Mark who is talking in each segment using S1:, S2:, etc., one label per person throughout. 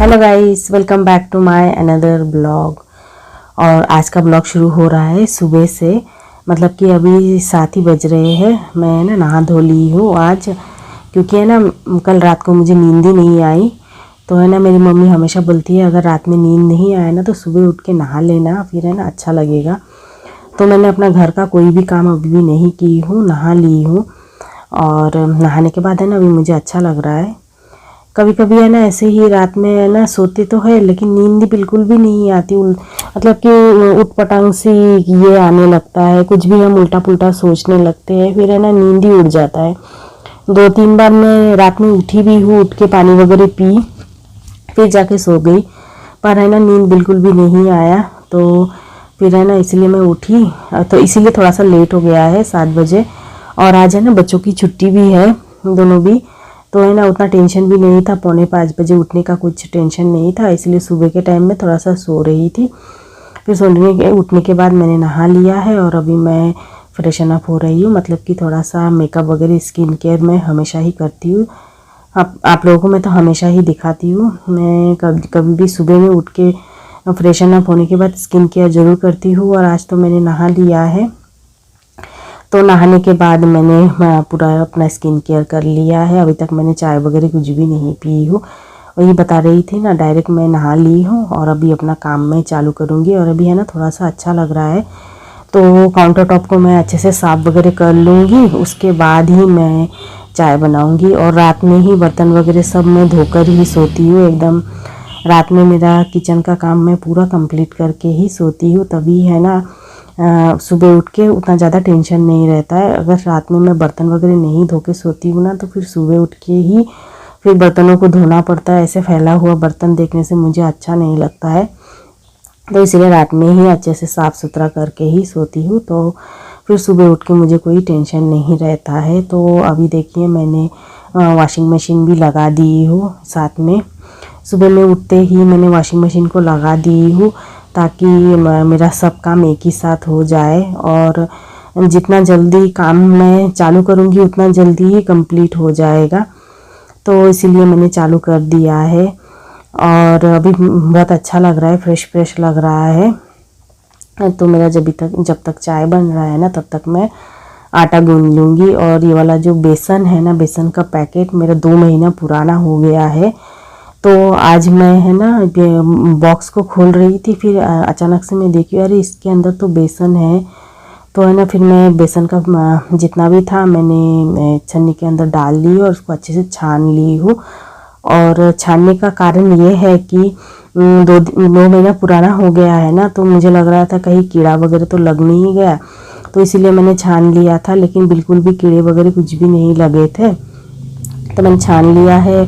S1: Hello guys, welcome back to my another blog. और आज का ब्लॉग शुरू हो रहा है सुबह से, मतलब कि अभी 7 ही बज रहे हैं। मैं ना नहा धो ली हूँ आज, क्योंकि है ना कल रात को मुझे नींद ही नहीं आई। तो है ना मेरी मम्मी हमेशा बोलती है अगर रात में नींद नहीं आए ना तो सुबह उठ के नहा लेना, फिर है ना अच्छा लगेगा। तो मैंने अपना घर का कोई भी काम अभी भी नहीं की हूँ, नहा ली हूँ। और नहाने के बाद है ना अभी मुझे अच्छा लग रहा है। कभी कभी है ना ऐसे ही रात में है ना सोते तो है लेकिन नींद बिल्कुल भी नहीं आती, मतलब कि उटपटांग सी ये आने लगता है, कुछ भी हम उल्टा पुल्टा सोचने लगते हैं, फिर है ना नींद ही उड़ जाता है। 2-3 बार मैं रात में उठी भी हूँ, उठ के पानी वगैरह पी, फिर जाके सो गई, पर है ना नींद बिल्कुल भी नहीं आया। तो फिर है ना इसलिए मैं उठी, तो इसीलिए थोड़ा सा लेट हो गया है 7 बजे। और आज है ना बच्चों की छुट्टी भी है, दोनों भी, तो है ना उतना टेंशन भी नहीं था। 4:45 बजे उठने का कुछ टेंशन नहीं था, इसलिए सुबह के टाइम में थोड़ा सा सो रही थी। फिर उठने के बाद मैंने नहा लिया है और अभी मैं फ्रेशन अप हो रही हूँ, मतलब कि थोड़ा सा मेकअप वगैरह स्किन केयर मैं हमेशा ही करती हूँ। आप लोगों को मैं तो हमेशा ही दिखाती हूँ। मैं कभी भी सुबह में उठ के फ्रेशन अप होने के बाद स्किन केयर ज़रूर करती हूँ। और आज तो मैंने नहा लिया है, तो नहाने के बाद मैंने पूरा अपना स्किन केयर कर लिया है। अभी तक मैंने चाय वगैरह कुछ भी नहीं पी हूँ, वही बता रही थी ना, डायरेक्ट मैं नहा ली हूँ और अभी अपना काम मैं चालू करूँगी। और अभी है ना थोड़ा सा अच्छा लग रहा है, तो काउंटर टॉप को मैं अच्छे से साफ़ वगैरह कर लूँगी, उसके बाद ही मैं चाय बनाऊँगी। और रात में ही बर्तन वगैरह सब मैं धोकर ही सोती हूँ एकदम। रात में मेरा किचन का काम मैं पूरा कंप्लीट करके ही सोती हूँ, तभी है ना सुबह उठ के उतना ज़्यादा टेंशन नहीं रहता है। अगर रात में मैं बर्तन वगैरह नहीं धो के सोती हूँ ना तो फिर सुबह उठ के ही फिर बर्तनों को धोना पड़ता है। ऐसे फैला हुआ बर्तन देखने से मुझे अच्छा नहीं लगता है, तो इसलिए रात में ही अच्छे से साफ़ सुथरा करके ही सोती हूँ, तो फिर सुबह उठ के मुझे कोई टेंशन नहीं रहता है। तो अभी देखिए मैंने वॉशिंग मशीन भी लगा दी हूँ साथ में। सुबह में उठते ही मैंने वॉशिंग मशीन को लगा दी हूँ, ताकि मेरा सब काम एक ही साथ हो जाए। और जितना जल्दी काम मैं चालू करूँगी उतना जल्दी ही कंप्लीट हो जाएगा, तो इसीलिए मैंने चालू कर दिया है। और अभी बहुत अच्छा लग रहा है, फ्रेश फ्रेश लग रहा है। तो मेरा जब तक चाय बन रहा है ना तब तक मैं आटा गूंद लूँगी। और ये वाला जो बेसन है ना, बेसन का पैकेट मेरा 2 महीना पुराना हो गया है। तो आज मैं है ना बॉक्स को खोल रही थी, फिर अचानक से मैं देखी अरे इसके अंदर तो बेसन है। तो है ना फिर मैं बेसन का जितना भी था मैंने छन्नी के अंदर डाल ली और उसको अच्छे से छान ली हूँ। और छानने का कारण ये है कि 2 महीना पुराना हो गया है ना, तो मुझे लग रहा था कहीं कीड़ा वगैरह तो लग नहीं गया, तो इसीलिए मैंने छान लिया था। लेकिन बिल्कुल भी कीड़े वगैरह कुछ भी नहीं लगे थे, तो मैंने छान लिया है।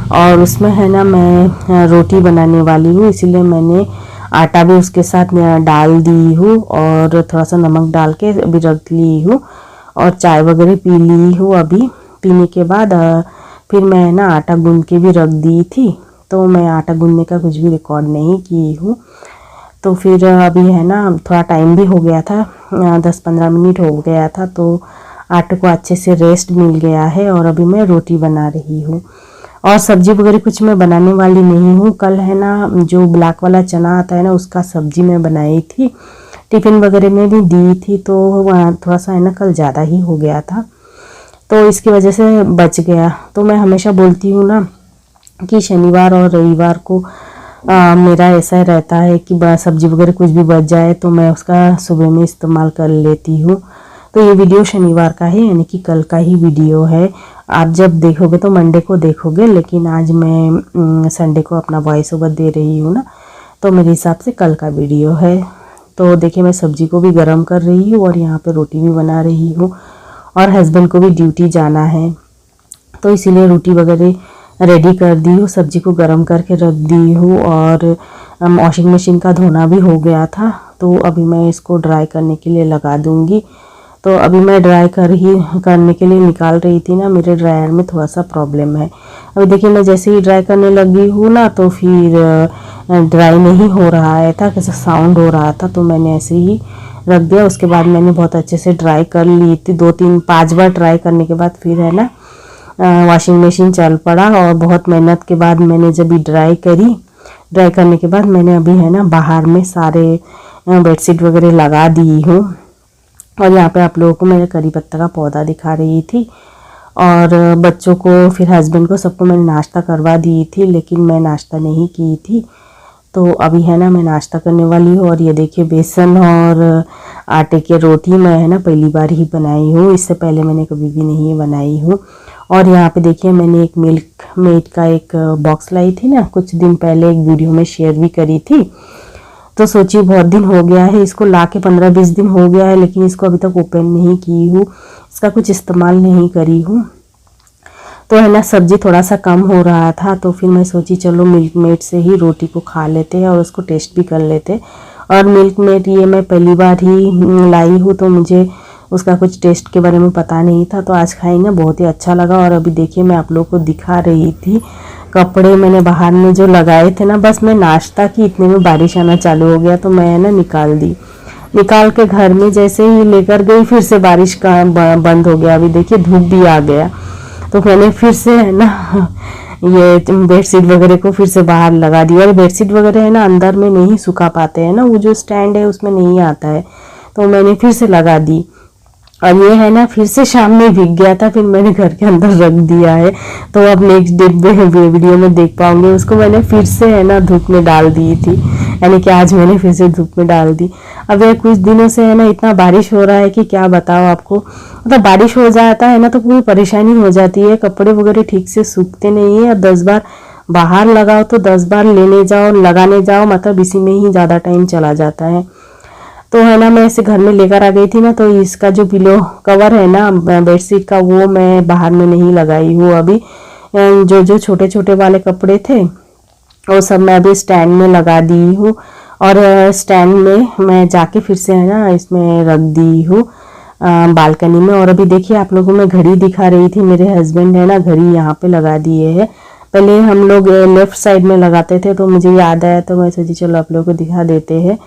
S1: और उसमें है ना मैं रोटी बनाने वाली हूँ, इसीलिए मैंने आटा भी उसके साथ डाल दी हूँ और थोड़ा सा नमक डाल के अभी रख ली हूँ। और चाय वगैरह पी ली हूँ। अभी पीने के बाद फिर मैं ना आटा गूंद के भी रख दी थी, तो मैं आटा गूंदने का कुछ भी रिकॉर्ड नहीं की हूँ। तो फिर अभी है ना थोड़ा टाइम भी हो गया था, 10-15 मिनट हो गया था, तो आटे को अच्छे से रेस्ट मिल गया है। और अभी मैं रोटी बना रही हूँ और सब्जी वगैरह कुछ मैं बनाने वाली नहीं हूँ। कल है ना जो ब्लैक वाला चना आता है ना उसका सब्जी मैं बनाई थी, टिफ़िन वगैरह में भी दी थी, तो थोड़ा सा है ना कल ज़्यादा ही हो गया था, तो इसकी वजह से बच गया। तो मैं हमेशा बोलती हूँ ना कि शनिवार और रविवार को मेरा ऐसा रहता है कि सब्जी वगैरह कुछ भी बच जाए तो मैं उसका सुबह में इस्तेमाल कर लेती हूँ। तो ये वीडियो शनिवार का है, यानी कि कल का ही वीडियो है। आप जब देखोगे तो मंडे को देखोगे, लेकिन आज मैं संडे को अपना वॉइस ओवर दे रही हूँ ना, तो मेरे हिसाब से कल का वीडियो है। तो देखिए मैं सब्जी को भी गर्म कर रही हूँ और यहाँ पे रोटी भी बना रही हूँ। और हस्बैंड को भी ड्यूटी जाना है, तो इसीलिए रोटी वगैरह रेडी कर दी हूँ, सब्जी को गर्म करके रख दी हूँ। और वॉशिंग मशीन का धोना भी हो गया था, तो अभी मैं इसको ड्राई करने के लिए लगा दूँगी। तो अभी मैं ड्राई करने के लिए निकाल रही थी ना, मेरे ड्रायर में थोड़ा सा प्रॉब्लम है। अभी देखिए मैं जैसे ही ड्राई करने लगी हूँ ना तो फिर ड्राई नहीं हो रहा है था, कैसा साउंड हो रहा था, तो मैंने ऐसे ही रख दिया। उसके बाद मैंने बहुत अच्छे से ड्राई कर ली थी, 2-3-5 बार ट्राई करने के बाद फिर है ना वॉशिंग मशीन चल पड़ा। और बहुत मेहनत के बाद मैंने जब ड्राई करी ड्राई करने के बाद मैंने अभी है ना बाहर में सारे बेडशीट वगैरह लगा दी हूँ। और यहाँ पे आप लोगों को मैंने करी पत्ता का पौधा दिखा रही थी। और बच्चों को फिर हस्बैंड को सबको मैंने नाश्ता करवा दी थी, लेकिन मैं नाश्ता नहीं की थी। तो अभी है ना मैं नाश्ता करने वाली हूँ। और ये देखिए बेसन और आटे की रोटी मैं है ना पहली बार ही बनाई हूँ, इससे पहले मैंने कभी भी नहीं बनाई हूँ। और यहाँ पे देखिए मैंने एक मिल्क मेड का एक बॉक्स लाई थी ना, कुछ दिन पहले एक वीडियो में शेयर भी करी थी। तो सोचिए बहुत दिन हो गया है, इसको ला के 15-20 दिन हो गया है, लेकिन इसको अभी तक ओपन नहीं की हूँ, इसका कुछ इस्तेमाल नहीं करी हूँ। तो है ना सब्जी थोड़ा सा कम हो रहा था, तो फिर मैं सोची चलो मिल्क मेड से ही रोटी को खा लेते हैं और उसको टेस्ट भी कर लेते। और मिल्क मेड ये मैं पहली बार ही लाई हूँ, तो मुझे उसका कुछ टेस्ट के बारे में पता नहीं था। तो आज खाएंगे, बहुत ही अच्छा लगा। और अभी देखिए मैं आप लोगों को दिखा रही थी कपड़े मैंने बाहर में जो लगाए थे ना, बस मैं नाश्ता की इतने में बारिश आना चालू हो गया, तो मैं ना निकाल के घर में जैसे ही लेकर गई, फिर से बारिश का बंद हो गया। अभी देखिए धूप भी आ गया, तो मैंने फिर से है ना ये बेडशीट वगैरह को फिर से बाहर लगा दिया। और बेडशीट वगैरह है ना अंदर में नहीं सुखा पाते हैं ना, वो जो स्टैंड है उसमें नहीं आता है, तो मैंने फिर से लगा दी। और ये है ना फिर से शाम में भीग गया था, फिर मैंने घर के अंदर रख दिया है। तो अब नेक्स्ट डे वीडियो में देख पाऊंगे, उसको मैंने फिर से है ना धूप में डाल दी थी, यानी कि आज मैंने फिर से धूप में डाल दी। अब ये कुछ दिनों से है ना इतना बारिश हो रहा है कि क्या बताओ आपको, मतलब बारिश हो जाता है ना तो पूरी परेशानी हो जाती है, कपड़े वगैरह ठीक से सूखते नहीं है। और 10 बार बाहर लगाओ तो 10 बार लेने जाओ लगाने जाओ, मतलब इसी में ही ज़्यादा टाइम चला जाता है। तो है ना मैं इसे घर में लेकर आ गई थी ना, तो इसका जो पिलो कवर है ना बेडशीट का, वो मैं बाहर में नहीं लगाई हूँ अभी। जो छोटे छोटे वाले कपड़े थे वो सब मैं अभी स्टैंड में लगा दी हूँ। और स्टैंड में मैं जाके फिर से है ना इसमें रख दी हूँ बालकनी में। और अभी देखिए आप लोगों को मैं घड़ी दिखा रही थी, मेरे हस्बैंड है ना घड़ी यहाँ पे लगा दिए है। पहले हम लोग लेफ्ट साइड में लगाते थे, तो मुझे याद आया तो मैं सोची चलो आप लोगों को दिखा देते हैं।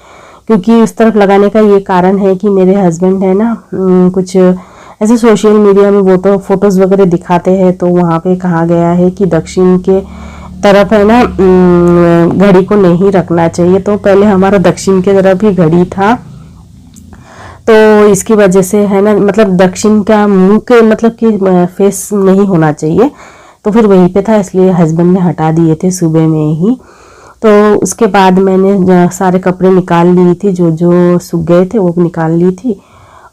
S1: क्योंकि उस तरफ लगाने का ये कारण है कि मेरे हस्बैंड है ना कुछ ऐसे सोशल मीडिया में वो तो फोटोज़ वगैरह दिखाते हैं, तो वहाँ पे कहा गया है कि दक्षिण के तरफ है ना घड़ी को नहीं रखना चाहिए। तो पहले हमारा दक्षिण के तरफ ही घड़ी था, तो इसकी वजह से है ना मतलब दक्षिण का मुंह के मतलब कि फेस नहीं होना चाहिए, तो फिर वहीं पे था, इसलिए हस्बैंड ने हटा दिए थे सुबह में ही। तो उसके बाद मैंने सारे कपड़े निकाल ली थी, जो जो सूख गए थे वो निकाल ली थी।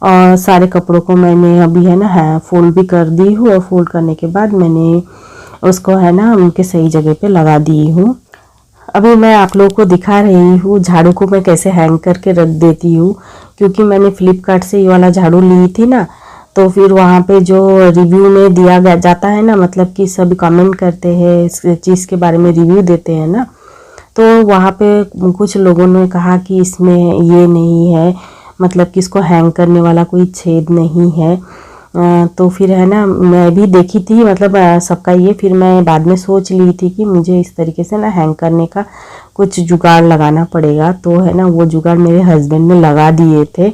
S1: और सारे कपड़ों को मैंने अभी है ना फोल्ड भी कर दी हूँ, और फोल्ड करने के बाद मैंने उसको है ना उनके सही जगह पे लगा दी हूँ। अभी मैं आप लोगों को दिखा रही हूँ झाड़ू को मैं कैसे हैंग करके रख देती हूँ, क्योंकि मैंने फ्लिपकार्ट से ये वाला झाड़ू ली थी ना, तो फिर वहाँ पे जो रिव्यू में दिया जाता है ना, मतलब कि सभी कमेंट करते हैं इस चीज़ के बारे में, रिव्यू देते हैं ना, तो वहाँ पे कुछ लोगों ने कहा कि इसमें ये नहीं है, मतलब कि इसको हैंग करने वाला कोई छेद नहीं है। तो फिर है ना मैं भी देखी थी मतलब सबका ये, फिर मैं बाद में सोच ली थी कि मुझे इस तरीके से ना हैंग करने का कुछ जुगाड़ लगाना पड़ेगा। तो है ना वो जुगाड़ मेरे हस्बैंड ने लगा दिए थे,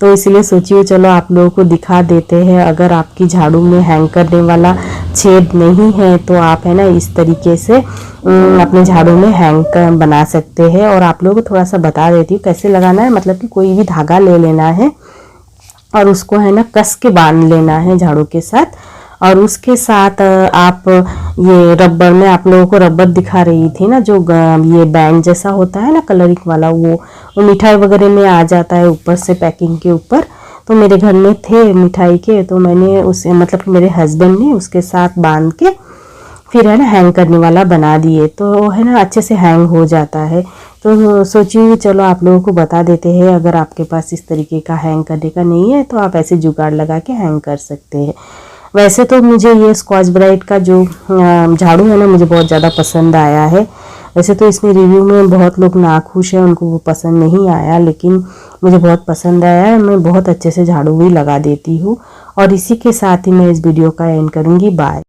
S1: तो इसलिए सोचिए चलो आप लोगों को दिखा देते हैं। अगर आपकी झाड़ू में हैंग करने वाला छेद नहीं है तो आप है ना इस तरीके से अपने झाड़ू में हैंग बना सकते हैं। और आप लोगों को थोड़ा सा बता देती हूँ कैसे लगाना है, मतलब कि कोई भी धागा ले लेना है और उसको है ना कस के बांध लेना है झाड़ू के साथ। और उसके साथ आप ये रबर में आप लोगों को रबर दिखा रही थी ना, जो ये बैंड जैसा होता है ना कलरिंग वाला, वो मिठाई वगैरह में आ जाता है ऊपर से पैकिंग के ऊपर। तो मेरे घर में थे मिठाई के, तो मैंने उसे मतलब मेरे हस्बैंड ने उसके साथ बांध के फिर है ना हैंग करने वाला बना दिए, तो है ना अच्छे से हैंग हो जाता है। तो सोचिए चलो आप लोगों को बता देते हैं, अगर आपके पास इस तरीके का हैंग करने का नहीं है तो आप ऐसे जुगाड़ लगा के हैंग कर सकते हैं। वैसे तो मुझे ये स्कॉच ब्राइट का जो झाड़ू है ना मुझे बहुत ज़्यादा पसंद आया है। वैसे तो इसमें रिव्यू में बहुत लोग नाखुश हैं, उनको वो पसंद नहीं आया, लेकिन मुझे बहुत पसंद आया है। मैं बहुत अच्छे से झाड़ू भी लगा देती हूँ। और इसी के साथ ही मैं इस वीडियो का एंड करूँगी। बाय।